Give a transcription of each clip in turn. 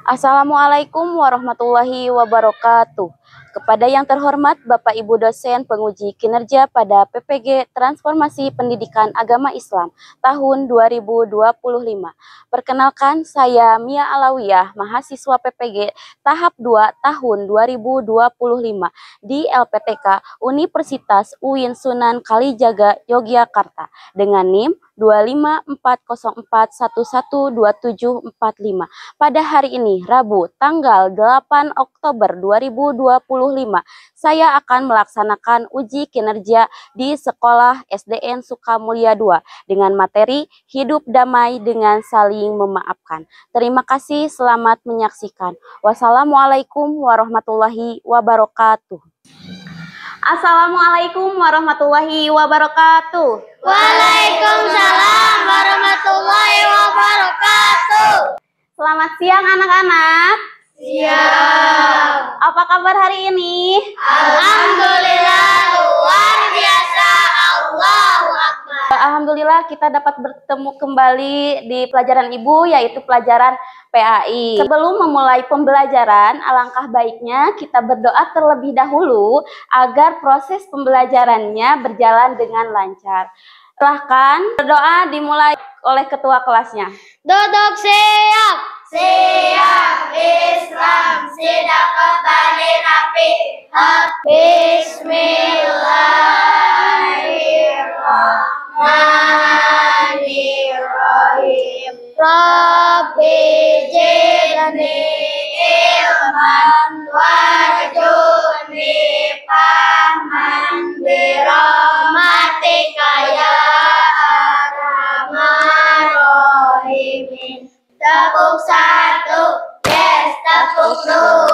Assalamualaikum warahmatullahi wabarakatuh. Kepada yang terhormat Bapak Ibu dosen penguji kinerja pada PPG Transformasi Pendidikan Agama Islam tahun 2025. Perkenalkan, saya Mia Alawiyah, mahasiswa PPG tahap 2 tahun 2025 di LPTK Universitas UIN Sunan Kalijaga, Yogyakarta dengan NIM 25404112745. Pada hari ini, Rabu, tanggal 8 Oktober 2025, saya akan melaksanakan uji kinerja di Sekolah SDN Sukamulya II dengan materi Hidup Damai dengan Saling Memaafkan. Terima kasih, selamat menyaksikan. Wassalamualaikum warahmatullahi wabarakatuh. Assalamualaikum warahmatullahi wabarakatuh. Waalaikumsalam warahmatullahi wabarakatuh. Selamat siang anak-anak. Siap. Apa kabar hari ini? Alhamdulillah luar biasa. Allahu Akbar. Alhamdulillah kita dapat bertemu kembali di pelajaran Ibu, yaitu pelajaran PAI. Sebelum memulai pembelajaran, alangkah baiknya kita berdoa terlebih dahulu agar proses pembelajarannya berjalan dengan lancar. Silahkan berdoa dimulai oleh ketua kelasnya. Duduk siap. Siap. Islam sidak kembali rapi. Bismillahirrahmanirrahim. Rabbi zidni ilman warzuqni fahman birahmatika ya arhamar rahimin. Tepuk 1, yes, tepuk 2,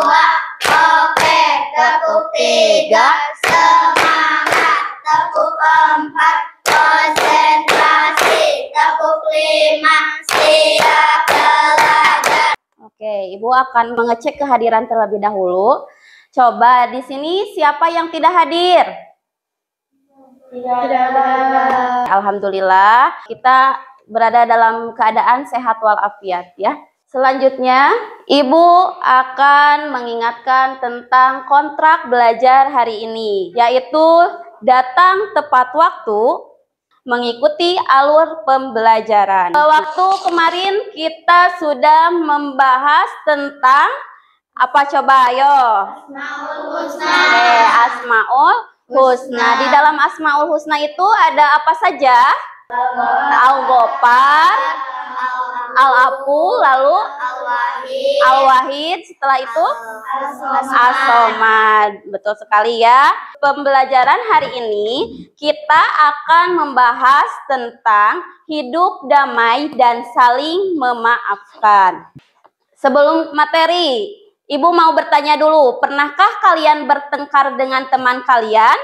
oke, tepuk 3, semangat, tepuk 4, konsentrasi, tepuk 5, siap belajar. Oke, Ibu akan mengecek kehadiran terlebih dahulu. Coba di sini siapa yang tidak hadir? Tidak. Alhamdulillah, kita berada dalam keadaan sehat walafiat ya. Selanjutnya, Ibu akan mengingatkan tentang kontrak belajar hari ini, yaitu datang tepat waktu, mengikuti alur pembelajaran. Waktu kemarin kita sudah membahas tentang apa coba, ayo? Asmaul Husna. Asmaul Husna. Di dalam Asmaul Husna itu ada apa saja? Al-Ghafar, Al-Afu, lalu Al-Wahid, setelah itu As-Somad. Betul sekali ya. Pembelajaran hari ini kita akan membahas tentang hidup damai dan saling memaafkan. Sebelum materi, Ibu mau bertanya dulu, pernahkah kalian bertengkar dengan teman kalian?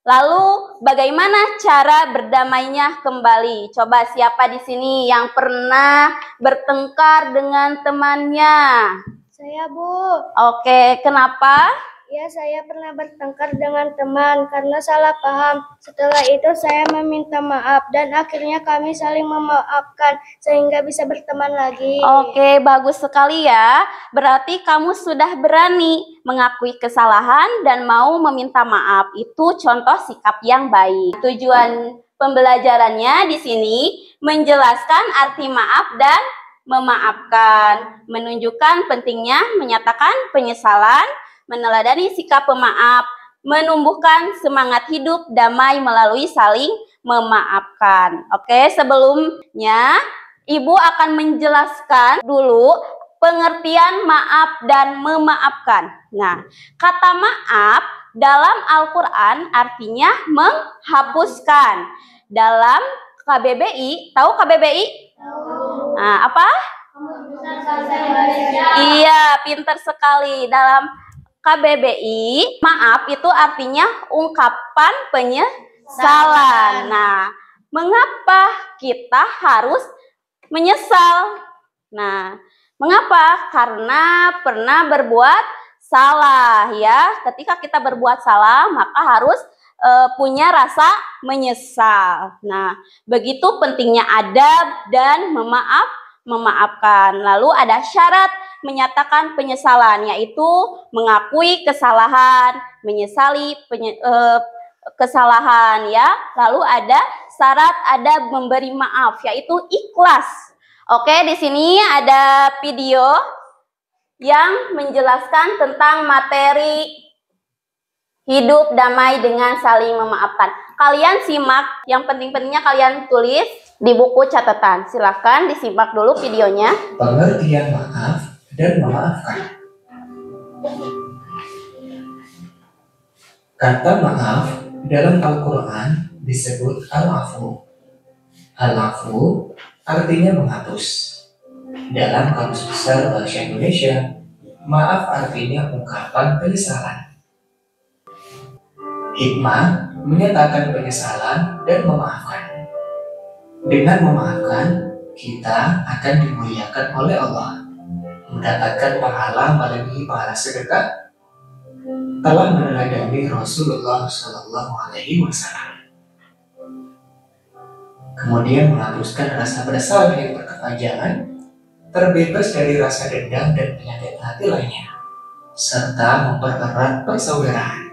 Lalu bagaimana cara berdamainya kembali? Coba siapa di sini yang pernah bertengkar dengan temannya? Saya, Bu. Oke, kenapa? Ya, saya pernah bertengkar dengan teman karena salah paham. Setelah itu saya meminta maaf dan akhirnya kami saling memaafkan sehingga bisa berteman lagi. Oke, bagus sekali ya. Berarti kamu sudah berani mengakui kesalahan dan mau meminta maaf. Itu contoh sikap yang baik. Tujuan pembelajarannya di sini menjelaskan arti maaf dan memaafkan, menunjukkan pentingnya menyatakan penyesalan, meneladani sikap pemaaf, menumbuhkan semangat hidup damai melalui saling memaafkan. Oke, sebelumnya Ibu akan menjelaskan dulu pengertian maaf dan memaafkan. Nah, kata maaf dalam Al-Quran artinya menghapuskan. Dalam KBBI, tahu KBBI? Nah, apa? Iya, pintar sekali. Dalam KBBI, maaf itu artinya ungkapan penyesalan. Nah, mengapa kita harus menyesal? Nah, mengapa? Karena pernah berbuat salah ya. Ketika kita berbuat salah, maka harus punya rasa menyesal. Nah, begitu pentingnya adab dan memaafkan. Lalu ada syarat menyatakan penyesalan, yaitu mengakui kesalahan, menyesali kesalahan ya. Lalu ada syarat, ada memberi maaf, yaitu ikhlas. Oke, di sini ada video yang menjelaskan tentang materi hidup damai dengan saling memaafkan. Kalian simak, yang penting-pentingnya kalian tulis di buku catatan. Silahkan disimak dulu videonya. Pengertian maaf dan memaafkan. Kata maaf dalam Al-Quran disebut al-afu. Al-afu artinya menghapus. Dalam Kamus Besar Bahasa Indonesia, maaf artinya ungkapan penyesalan. Hikmah menyatakan penyesalan dan memaafkan. Dengan memaafkan, kita akan dimuliakan oleh Allah, mendapatkan pahala melebihi pahala sedekah, telah meneladani Rasulullah SAW. Kemudian menghapuskan rasa bersalah yang berkepanjangan, terbebas dari rasa dendam dan penyakit hati lainnya, serta mempererat persaudaraan.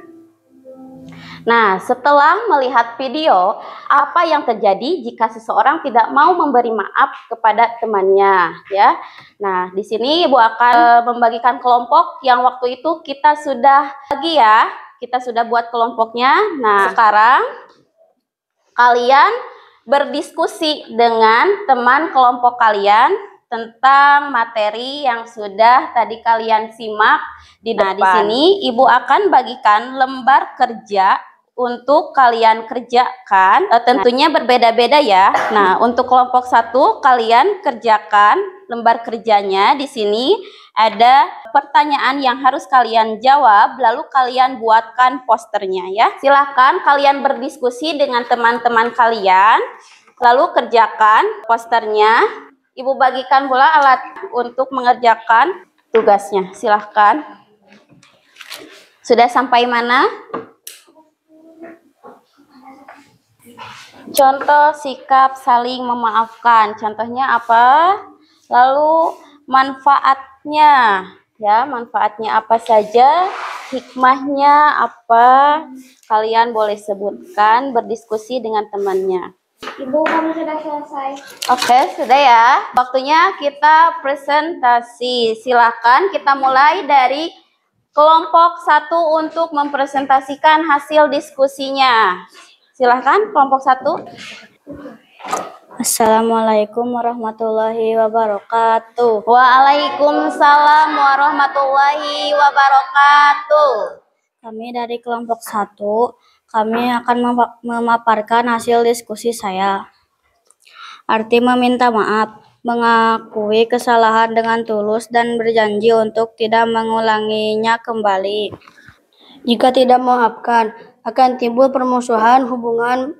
Nah, setelah melihat video, apa yang terjadi jika seseorang tidak mau memberi maaf kepada temannya, ya? Nah, di sini Ibu akan membagikan kelompok yang waktu itu kita sudah bagi ya, kita sudah buat kelompoknya. Nah, sekarang kalian berdiskusi dengan teman kelompok kalian tentang materi yang sudah tadi kalian simak di depan. Nah, di sini Ibu akan bagikan lembar kerja untuk kalian kerjakan, tentunya berbeda-beda ya. Nah, untuk kelompok 1 kalian kerjakan lembar kerjanya. Di sini ada pertanyaan yang harus kalian jawab, lalu kalian buatkan posternya ya. Silahkan kalian berdiskusi dengan teman-teman kalian, lalu kerjakan posternya. Ibu bagikan pula alat untuk mengerjakan tugasnya. Silahkan. Sudah sampai mana? Contoh sikap saling memaafkan. Contohnya apa? Lalu manfaatnya. Ya, manfaatnya apa saja? Hikmahnya apa? Kalian boleh sebutkan, berdiskusi dengan temannya. Ibu, kami sudah selesai. Oke, sudah ya. Waktunya kita presentasi. Silakan kita mulai dari kelompok 1 untuk mempresentasikan hasil diskusinya. Silahkan kelompok 1. Assalamualaikum warahmatullahi wabarakatuh. Waalaikumsalam warahmatullahi wabarakatuh. Kami dari kelompok 1, kami akan memaparkan hasil diskusi saya. Arti meminta maaf, mengakui kesalahan dengan tulus dan berjanji untuk tidak mengulanginya kembali. Jika tidak memaafkan, akan timbul permusuhan, hubungan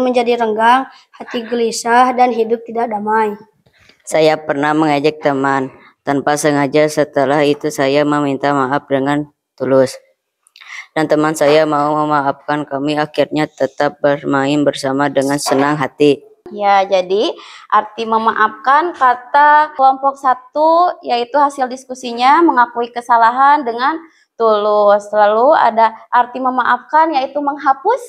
menjadi renggang, hati gelisah, dan hidup tidak damai. Saya pernah mengejek teman tanpa sengaja. Setelah itu saya meminta maaf dengan tulus. Dan teman saya mau memaafkan kami, akhirnya tetap bermain bersama dengan senang hati. Ya, jadi arti memaafkan kata kelompok 1 yaitu hasil diskusinya mengakui kesalahan dengan tulus. Lalu ada arti memaafkan yaitu menghapus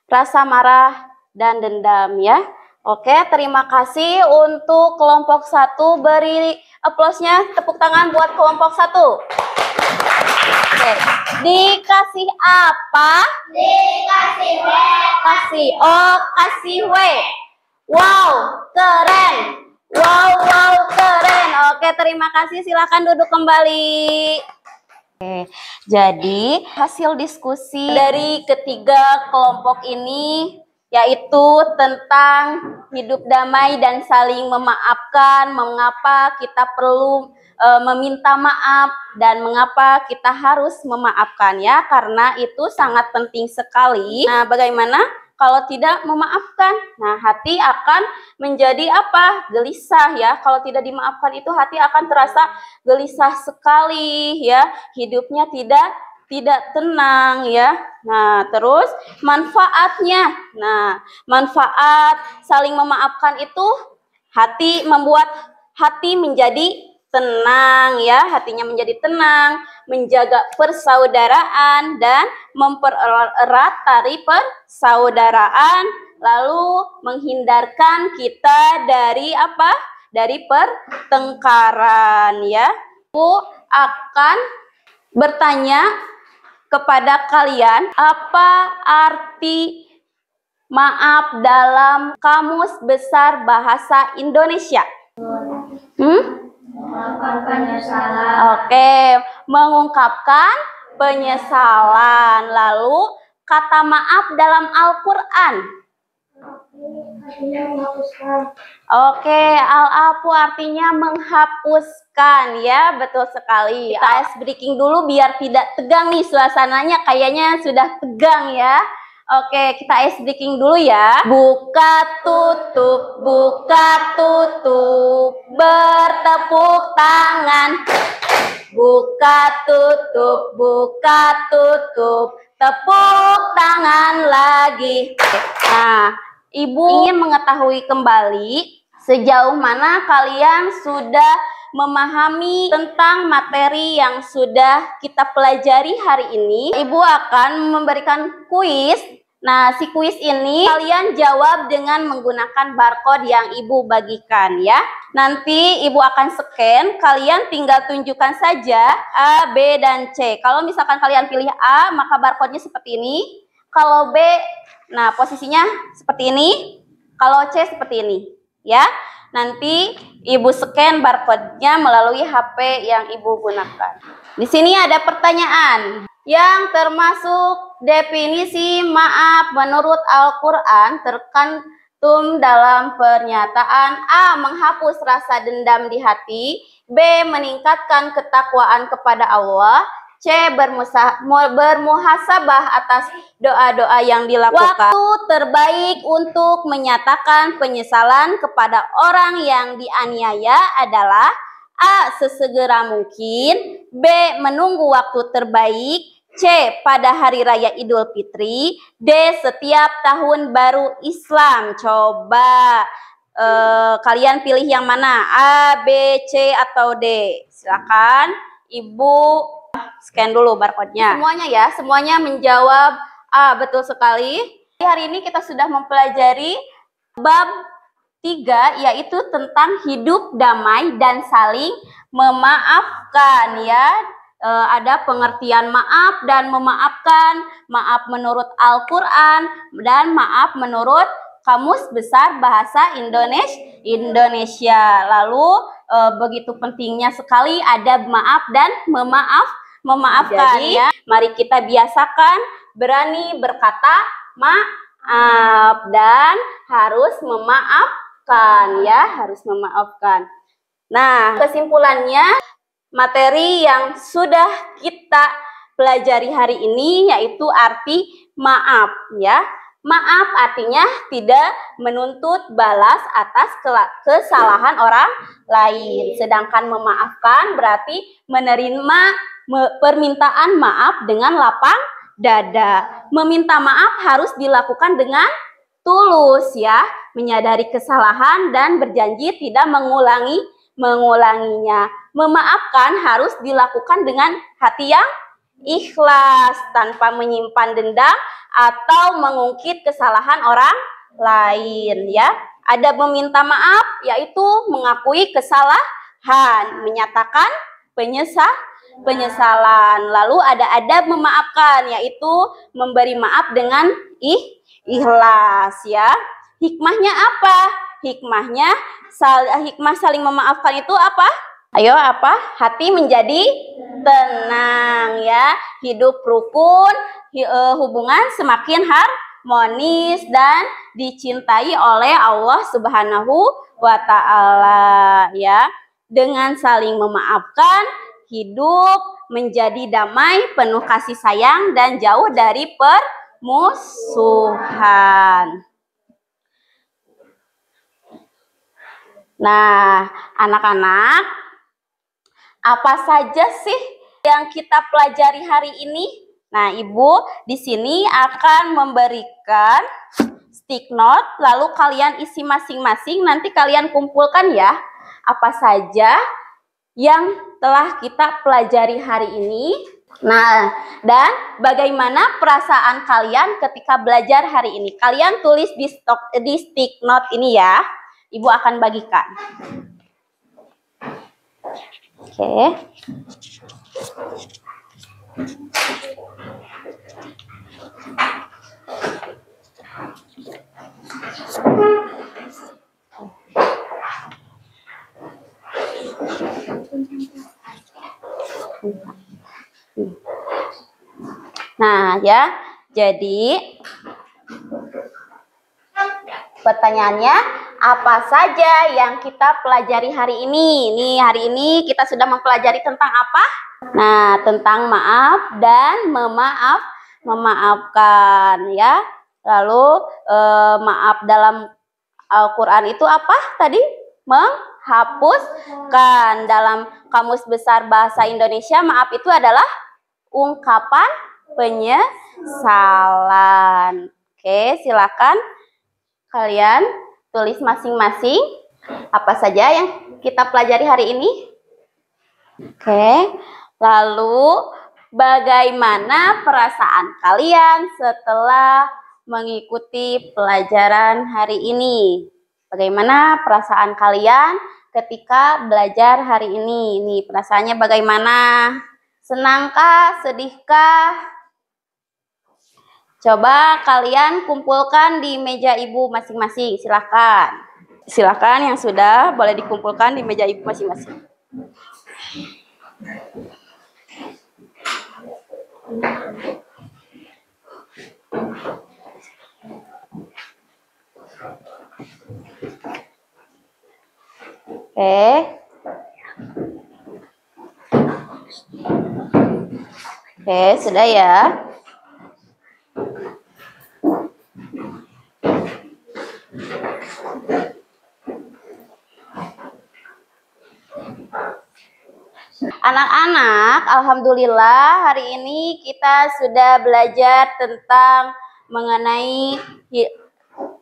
rasa marah dan dendam ya. Oke, terima kasih untuk kelompok 1. Beri aplausnya, tepuk tangan buat kelompok 1. Oke, dikasih apa? Dikasih W. Kasih. Oh, kasih W. Wow, keren. Wow, keren. Oke, terima kasih. Silakan duduk kembali. Oke, jadi hasil diskusi dari ketiga kelompok ini yaitu tentang hidup damai dan saling memaafkan, mengapa kita perlu meminta maaf dan mengapa kita harus memaafkan ya, karena itu sangat penting sekali. Nah, bagaimana kalau tidak memaafkan? Nah, hati akan menjadi apa? Gelisah ya. Kalau tidak dimaafkan itu hati akan terasa gelisah sekali ya. Hidupnya tidak tenang ya. Nah, terus manfaatnya. Nah, manfaat saling memaafkan itu membuat hati menjadi tenang ya, hatinya menjadi tenang, menjaga persaudaraan dan mempererat tali persaudaraan, lalu menghindarkan kita dari apa? Dari pertengkaran ya. Aku akan bertanya kepada kalian, apa arti maaf dalam Kamus Besar Bahasa Indonesia? Oke, mengungkapkan penyesalan. Lalu kata maaf dalam Al-Quran. Oke, al-afu artinya menghapuskan ya, betul sekali. Kita ice breaking dulu biar tidak tegang nih suasananya, kayaknya sudah tegang ya. Oke, kita ice breaking dulu ya. Buka tutup, bertepuk tangan. Buka tutup, tepuk tangan lagi. Nah, Ibu ingin mengetahui kembali sejauh mana kalian sudah memahami tentang materi yang sudah kita pelajari hari ini. Ibu akan memberikan kuis. Nah, si kuis ini kalian jawab dengan menggunakan barcode yang Ibu bagikan ya. Nanti Ibu akan scan, kalian tinggal tunjukkan saja A, B, dan C. Kalau misalkan kalian pilih A, maka barcode-nya seperti ini. Kalau B, nah posisinya seperti ini. Kalau C seperti ini ya. Nanti Ibu scan barcode-nya melalui HP yang Ibu gunakan. Di sini ada pertanyaan yang termasuk definisi maaf menurut Al-Quran tercantum dalam pernyataan A. Menghapus rasa dendam di hati, B. Meningkatkan ketakwaan kepada Allah, C. Bermuhasabah atas doa-doa yang dilakukan. Waktu terbaik untuk menyatakan penyesalan kepada orang yang dianiaya adalah A. Sesegera mungkin, B. Menunggu waktu terbaik, C. Pada hari raya Idul Fitri, D. Setiap tahun baru Islam. Coba kalian pilih yang mana? A, B, C, atau D? Silakan Ibu scan dulu barcode-nya. Semuanya ya, semuanya menjawab A, betul sekali. Hari ini kita sudah mempelajari bab 3, yaitu tentang hidup damai dan saling memaafkan ya. Ada pengertian maaf dan memaafkan, maaf menurut Al-Quran dan maaf menurut Kamus Besar Bahasa Indonesia. Lalu begitu pentingnya sekali ada maaf dan memaafkan. Jadi, ya. Mari kita biasakan berani berkata maaf dan harus memaafkan ya, harus memaafkan. Nah, kesimpulannya materi yang sudah kita pelajari hari ini yaitu arti maaf ya. Maaf artinya tidak menuntut balas atas kesalahan orang lain. Sedangkan memaafkan berarti menerima permintaan maaf dengan lapang dada. Meminta maaf harus dilakukan dengan tulus ya, menyadari kesalahan dan berjanji tidak mengulanginya. Memaafkan harus dilakukan dengan hati yang ikhlas tanpa menyimpan dendam atau mengungkit kesalahan orang lain ya. Ada meminta maaf yaitu mengakui kesalahan, menyatakan penyesalan. Lalu ada adab memaafkan yaitu memberi maaf dengan ikhlas ya. Hikmahnya apa? Hikmah saling memaafkan itu apa? Ayo apa? Hati menjadi tenang ya, hidup rukun, hubungan semakin harmonis dan dicintai oleh Allah Subhanahu wa Ta'ala ya. Dengan saling memaafkan, hidup menjadi damai, penuh kasih sayang dan jauh dari permusuhan. Nah, anak-anak, apa saja sih yang kita pelajari hari ini? Nah, Ibu di sini akan memberikan stick note, lalu kalian isi masing-masing, nanti kalian kumpulkan ya, apa saja yang telah kita pelajari hari ini. Nah, dan bagaimana perasaan kalian ketika belajar hari ini? Kalian tulis di stick note ini ya. Ibu akan bagikan. Oke. Nah, ya. Jadi pertanyaannya, apa saja yang kita pelajari hari ini? Nih, hari ini kita sudah mempelajari tentang apa? Nah, tentang maaf dan memaafkan ya. Lalu maaf dalam Al-Qur'an itu apa tadi? Menghapuskan. Dalam Kamus Besar Bahasa Indonesia, maaf itu adalah ungkapan penyesalan. Oke, silakan kalian tulis masing-masing apa saja yang kita pelajari hari ini. Oke, lalu bagaimana perasaan kalian setelah mengikuti pelajaran hari ini? Bagaimana perasaan kalian ketika belajar hari ini? Nih, perasaannya bagaimana? Senangkah? Sedihkah? Coba kalian kumpulkan di meja ibu masing-masing. Silakan. Silakan yang sudah boleh dikumpulkan di meja ibu masing-masing. Oke, sudah ya. Anak-anak, alhamdulillah hari ini kita sudah belajar tentang mengenai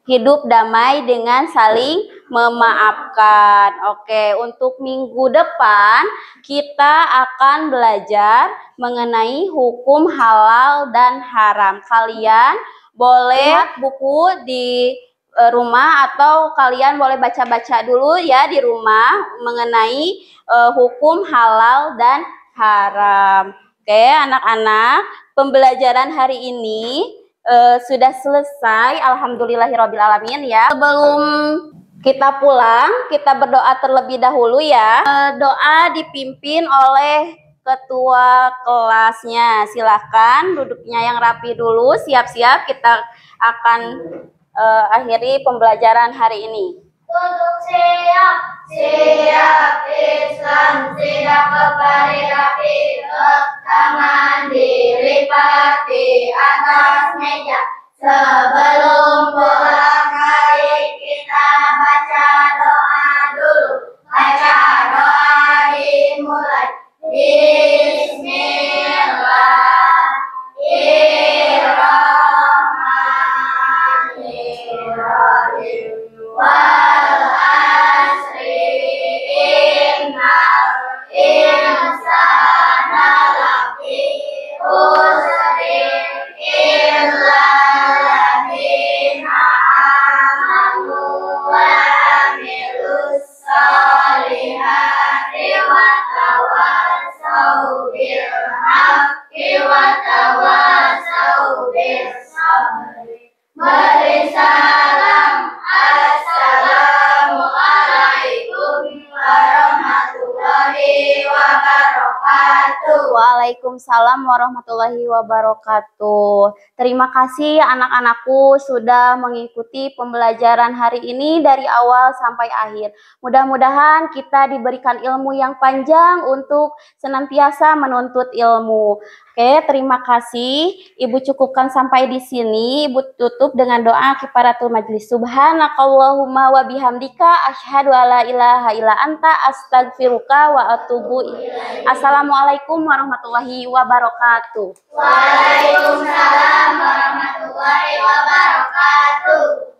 hidup damai dengan saling memaafkan. Oke, untuk minggu depan kita akan belajar mengenai hukum halal dan haram. Kalian boleh buku di rumah atau kalian boleh baca-baca dulu ya di rumah mengenai hukum halal dan haram. Oke, anak-anak, pembelajaran hari ini sudah selesai. Alhamdulillahirrabbilalamin ya. Sebelum kita pulang, kita berdoa terlebih dahulu ya. Doa dipimpin oleh ketua kelasnya. Silahkan duduknya yang rapi dulu. Siap-siap kita akan akhiri pembelajaran hari ini. Untuk siap, siap Islam, siap kembali rapi, tangan dilipat di atas meja. Sebelum pulang hari kita baca doa dulu. Baca doa dimulai. Bismillahirrahmanirrahim. Wal asri innal insana lafi khusrin illa alladzina amanu wa amilus solihati wa tawassaw bil haqqi wa tawassaw bis sabri. Beri salam. Assalamualaikum warahmatullahi wabarakatuh. Waalaikumsalam warahmatullahi wabarakatuh. Terima kasih anak-anakku sudah mengikuti pembelajaran hari ini dari awal sampai akhir. Mudah-mudahan kita diberikan ilmu yang panjang untuk senantiasa menuntut ilmu. Oke, terima kasih. Ibu cukupkan sampai di sini. Ibu tutup dengan doa kifaratul majlis. Subhanakallahumma wa bihamdika asyhadu alla ilaha illa anta astaghfiruka wa atubu ilaik. Assalamualaikum warahmatullahi wabarakatuh. Waalaikumsalam warahmatullahi wabarakatuh.